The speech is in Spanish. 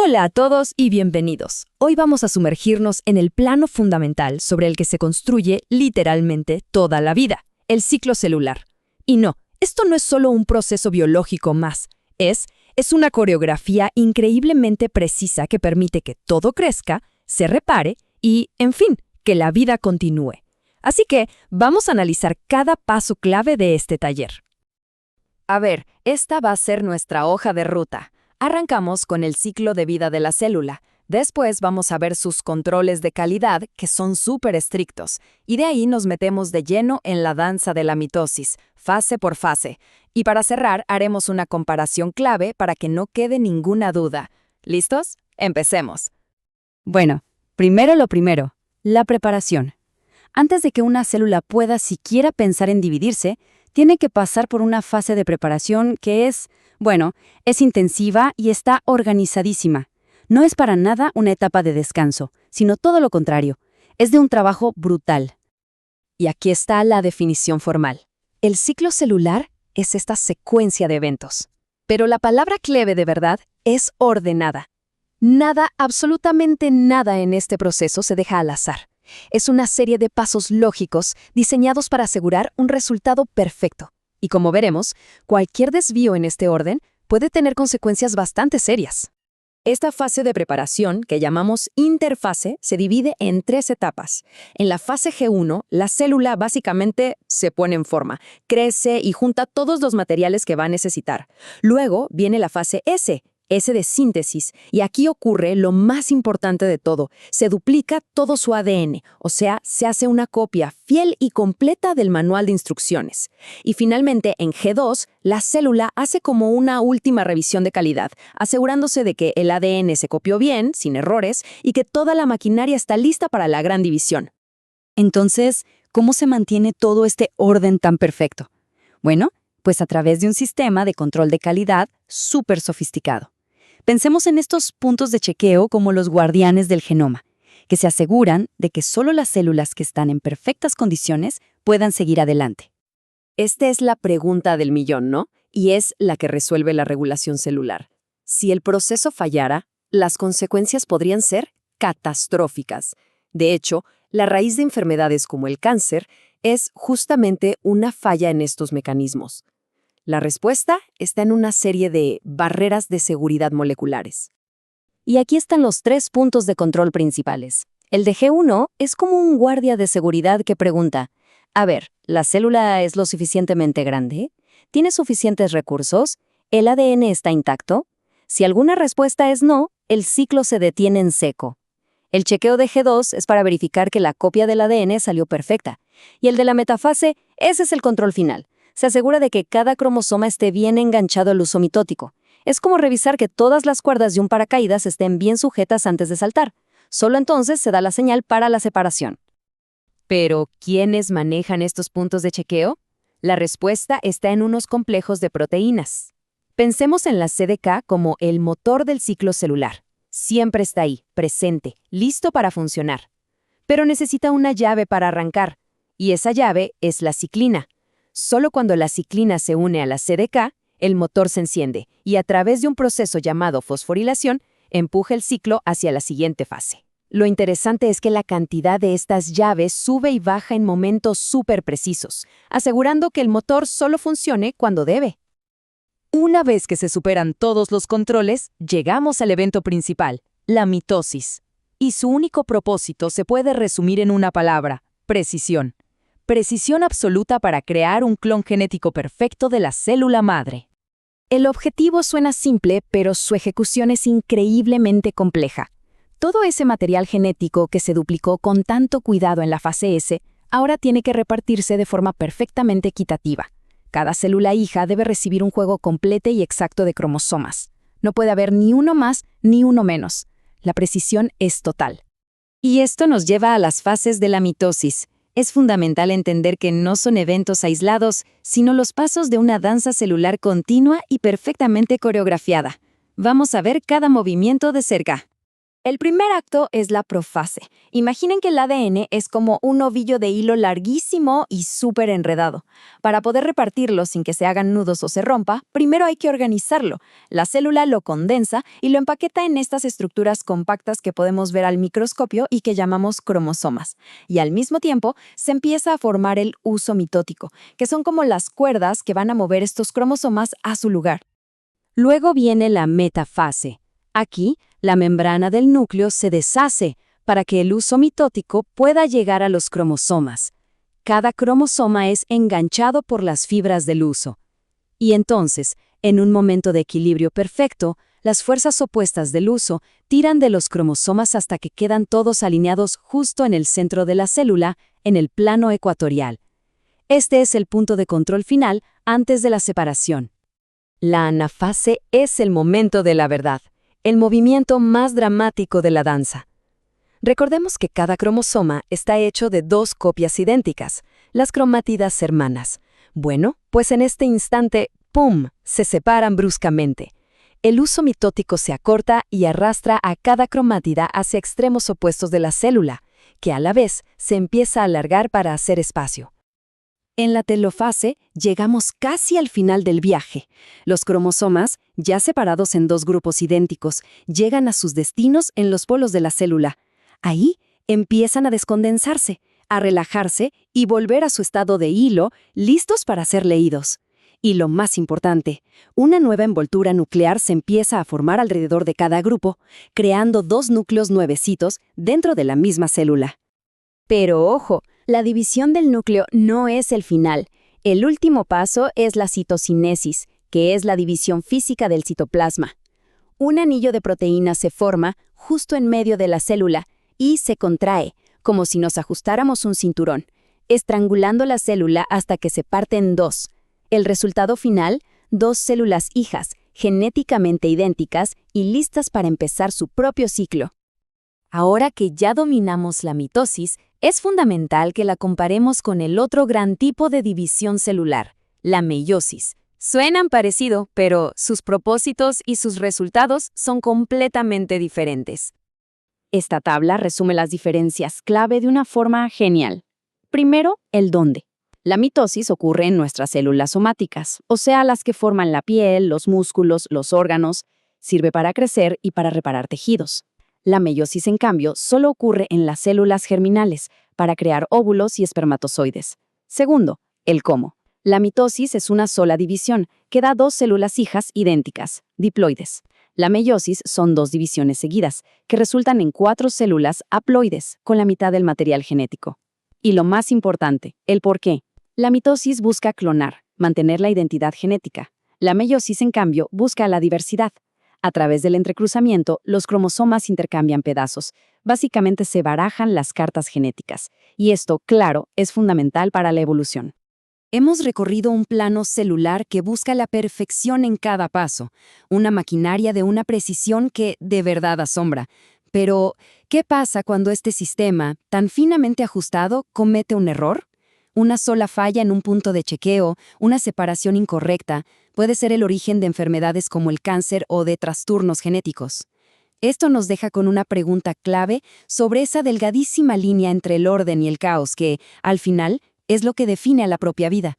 Hola a todos y bienvenidos. Hoy vamos a sumergirnos en el plano fundamental sobre el que se construye literalmente toda la vida, el ciclo celular. Y no, esto no es solo un proceso biológico más, es una coreografía increíblemente precisa que permite que todo crezca, se repare y, en fin, que la vida continúe. Así que vamos a analizar cada paso clave de este taller. A ver, esta va a ser nuestra hoja de ruta. Arrancamos con el ciclo de vida de la célula. Después vamos a ver sus controles de calidad, que son súper estrictos. Y de ahí nos metemos de lleno en la danza de la mitosis, fase por fase. Y para cerrar, haremos una comparación clave para que no quede ninguna duda. ¿Listos? Empecemos. Bueno, primero lo primero, la preparación. Antes de que una célula pueda siquiera pensar en dividirse, tiene que pasar por una fase de preparación que es intensiva y está organizadísima. No es para nada una etapa de descanso, sino todo lo contrario. Es de un trabajo brutal. Y aquí está la definición formal. El ciclo celular es esta secuencia de eventos. Pero la palabra clave de verdad es ordenada. Nada, absolutamente nada en este proceso se deja al azar. Es una serie de pasos lógicos diseñados para asegurar un resultado perfecto. Y como veremos, cualquier desvío en este orden puede tener consecuencias bastante serias. Esta fase de preparación, que llamamos interfase, se divide en 3 etapas. En la fase G1, la célula básicamente se pone en forma, crece y junta todos los materiales que va a necesitar. Luego viene la fase S de síntesis, y aquí ocurre lo más importante de todo. Se duplica todo su ADN, o sea, se hace una copia fiel y completa del manual de instrucciones. Y finalmente, en G2, la célula hace como una última revisión de calidad, asegurándose de que el ADN se copió bien, sin errores, y que toda la maquinaria está lista para la gran división. Entonces, ¿cómo se mantiene todo este orden tan perfecto? Bueno, pues a través de un sistema de control de calidad súper sofisticado. Pensemos en estos puntos de chequeo como los guardianes del genoma, que se aseguran de que solo las células que están en perfectas condiciones puedan seguir adelante. Esta es la pregunta del millón, ¿no? Y es la que resuelve la regulación celular. Si el proceso fallara, las consecuencias podrían ser catastróficas. De hecho, la raíz de enfermedades como el cáncer es justamente una falla en estos mecanismos. La respuesta está en una serie de barreras de seguridad moleculares. Y aquí están los 3 puntos de control principales. El de G1 es como un guardia de seguridad que pregunta, a ver, ¿la célula es lo suficientemente grande? ¿Tiene suficientes recursos? ¿El ADN está intacto? Si alguna respuesta es no, el ciclo se detiene en seco. El chequeo de G2 es para verificar que la copia del ADN salió perfecta. Y el de la metafase, ese es el control final. Se asegura de que cada cromosoma esté bien enganchado al uso mitótico. Es como revisar que todas las cuerdas de un paracaídas estén bien sujetas antes de saltar. Solo entonces se da la señal para la separación. ¿Pero quiénes manejan estos puntos de chequeo? La respuesta está en unos complejos de proteínas. Pensemos en la CDK como el motor del ciclo celular. Siempre está ahí, presente, listo para funcionar. Pero necesita una llave para arrancar, y esa llave es la ciclina. Solo cuando la ciclina se une a la CDK, el motor se enciende y a través de un proceso llamado fosforilación, empuja el ciclo hacia la siguiente fase. Lo interesante es que la cantidad de estas llaves sube y baja en momentos súper precisos, asegurando que el motor solo funcione cuando debe. Una vez que se superan todos los controles, llegamos al evento principal, la mitosis. Y su único propósito se puede resumir en una palabra: precisión. Precisión absoluta para crear un clon genético perfecto de la célula madre. El objetivo suena simple, pero su ejecución es increíblemente compleja. Todo ese material genético que se duplicó con tanto cuidado en la fase S, ahora tiene que repartirse de forma perfectamente equitativa. Cada célula hija debe recibir un juego completo y exacto de cromosomas. No puede haber ni uno más ni uno menos. La precisión es total. Y esto nos lleva a las fases de la mitosis. Es fundamental entender que no son eventos aislados, sino los pasos de una danza celular continua y perfectamente coreografiada. Vamos a ver cada movimiento de cerca. El primer acto es la profase. Imaginen que el ADN es como un ovillo de hilo larguísimo y súper enredado. Para poder repartirlo sin que se hagan nudos o se rompa, primero hay que organizarlo. La célula lo condensa y lo empaqueta en estas estructuras compactas que podemos ver al microscopio y que llamamos cromosomas. Y al mismo tiempo, se empieza a formar el uso mitótico, que son como las cuerdas que van a mover estos cromosomas a su lugar. Luego viene la metafase. Aquí, la membrana del núcleo se deshace para que el uso mitótico pueda llegar a los cromosomas. Cada cromosoma es enganchado por las fibras del uso. Y entonces, en un momento de equilibrio perfecto, las fuerzas opuestas del uso tiran de los cromosomas hasta que quedan todos alineados justo en el centro de la célula, en el plano ecuatorial. Este es el punto de control final antes de la separación. La anafase es el momento de la verdad, el movimiento más dramático de la danza. Recordemos que cada cromosoma está hecho de dos copias idénticas, las cromátidas hermanas. Bueno, pues en este instante, ¡pum!, se separan bruscamente. El uso mitótico se acorta y arrastra a cada cromátida hacia extremos opuestos de la célula, que a la vez se empieza a alargar para hacer espacio. En la telofase llegamos casi al final del viaje. Los cromosomas, ya separados en dos grupos idénticos, llegan a sus destinos en los polos de la célula. Ahí empiezan a descondensarse, a relajarse y volver a su estado de hilo, listos para ser leídos. Y lo más importante, una nueva envoltura nuclear se empieza a formar alrededor de cada grupo, creando dos núcleos nuevecitos dentro de la misma célula. Pero ojo, la división del núcleo no es el final. El último paso es la citocinesis, que es la división física del citoplasma. Un anillo de proteínas se forma justo en medio de la célula y se contrae, como si nos ajustáramos un cinturón, estrangulando la célula hasta que se parte en dos. El resultado final, dos células hijas, genéticamente idénticas y listas para empezar su propio ciclo. Ahora que ya dominamos la mitosis, es fundamental que la comparemos con el otro gran tipo de división celular, la meiosis. Suenan parecido, pero sus propósitos y sus resultados son completamente diferentes. Esta tabla resume las diferencias clave de una forma genial. Primero, el dónde. La mitosis ocurre en nuestras células somáticas, o sea, las que forman la piel, los músculos, los órganos, sirve para crecer y para reparar tejidos. La meiosis, en cambio, solo ocurre en las células germinales, para crear óvulos y espermatozoides. Segundo, el cómo. La mitosis es una sola división, que da dos células hijas idénticas, diploides. La meiosis son dos divisiones seguidas, que resultan en 4 células haploides, con la mitad del material genético. Y lo más importante, el por qué. La mitosis busca clonar, mantener la identidad genética. La meiosis, en cambio, busca la diversidad. A través del entrecruzamiento, los cromosomas intercambian pedazos. Básicamente se barajan las cartas genéticas. Y esto, claro, es fundamental para la evolución. Hemos recorrido un plano celular que busca la perfección en cada paso, una maquinaria de una precisión que de verdad asombra. Pero, ¿qué pasa cuando este sistema, tan finamente ajustado, comete un error? Una sola falla en un punto de chequeo, una separación incorrecta, puede ser el origen de enfermedades como el cáncer o de trastornos genéticos. Esto nos deja con una pregunta clave sobre esa delgadísima línea entre el orden y el caos que, al final, es lo que define a la propia vida.